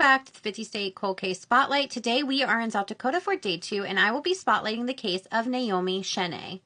back to the 50-State Cold Case Spotlight. Today we are in South Dakota for day 2, and I will be spotlighting the case of Naomi Cheney.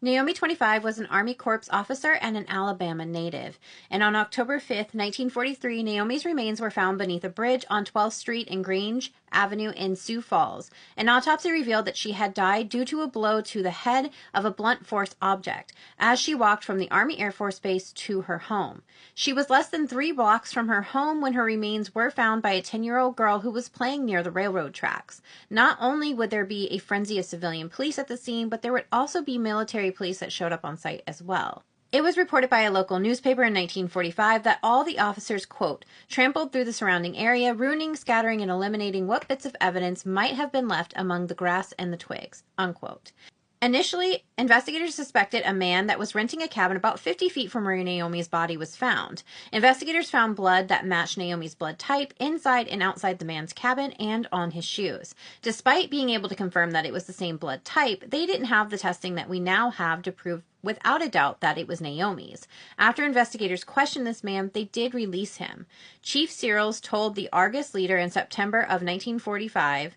Naomi, 25, was an Army Corps officer and an Alabama native. And on October 5, 1943, Naomi's remains were found beneath a bridge on 12th Street and Grange Avenue in Sioux Falls. An autopsy revealed that she had died due to a blow to the head of a blunt force object as she walked from the Army Air Force Base to her home. She was less than 3 blocks from her home when her remains were found by a 10-year-old girl who was playing near the railroad tracks. Not only would there be a frenzy of civilian police at the scene, but there would also be military police that showed up on site as well. It was reported by a local newspaper in 1945 that all the officers, quote, trampled through the surrounding area, ruining, scattering, and eliminating what bits of evidence might have been left among the grass and the twigs, unquote. Initially, investigators suspected a man that was renting a cabin about 50 feet from where Naomi's body was found. Investigators found blood that matched Naomi's blood type inside and outside the man's cabin and on his shoes. Despite being able to confirm that it was the same blood type, they didn't have the testing that we now have to prove without a doubt that it was Naomi's. After investigators questioned this man, they did release him. Chief Searles told the Argus Leader in September of 1945,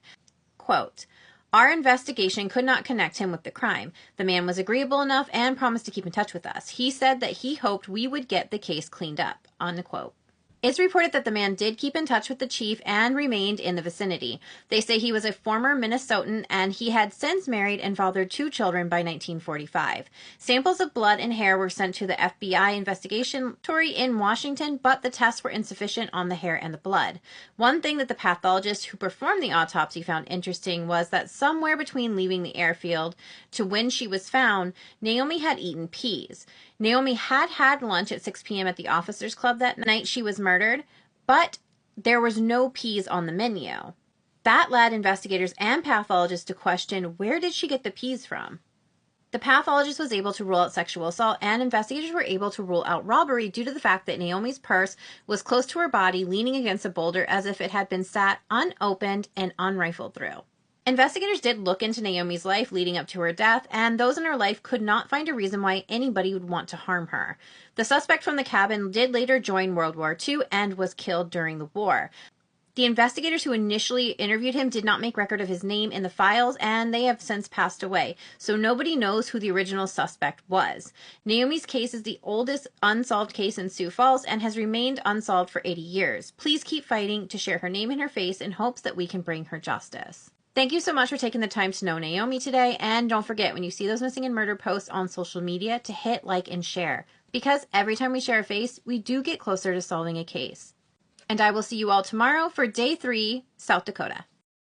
quote, our investigation could not connect him with the crime. The man was agreeable enough and promised to keep in touch with us. He said that he hoped we would get the case cleaned up, unquote. It's reported that the man did keep in touch with the chief and remained in the vicinity. They say he was a former Minnesotan and he had since married and fathered 2 children by 1945. Samples of blood and hair were sent to the FBI investigation laboratory in Washington, but the tests were insufficient on the hair and the blood. One thing that the pathologist who performed the autopsy found interesting was that somewhere between leaving the airfield to when she was found, Naomi had eaten peas. Naomi had had lunch at 6 p.m. at the Officers Club that night she was murdered, but there was no peas on the menu. That led investigators and pathologists to question, where did she get the peas from? The pathologist was able to rule out sexual assault, and investigators were able to rule out robbery due to the fact that Naomi's purse was close to her body, leaning against a boulder as if it had been sat unopened and unrifled through. Investigators did look into Naomi's life leading up to her death, and those in her life could not find a reason why anybody would want to harm her. The suspect from the cabin did later join World War II and was killed during the war. The investigators who initially interviewed him did not make record of his name in the files, and they have since passed away, so nobody knows who the original suspect was. Naomi's case is the oldest unsolved case in Sioux Falls and has remained unsolved for 80 years. Please keep fighting to share her name and her face in hopes that we can bring her justice. Thank you so much for taking the time to know Naomi today, and don't forget, when you see those missing and murder posts on social media, to hit like and share, because every time we share a face, we do get closer to solving a case. And I will see you all tomorrow for day 3, South Dakota.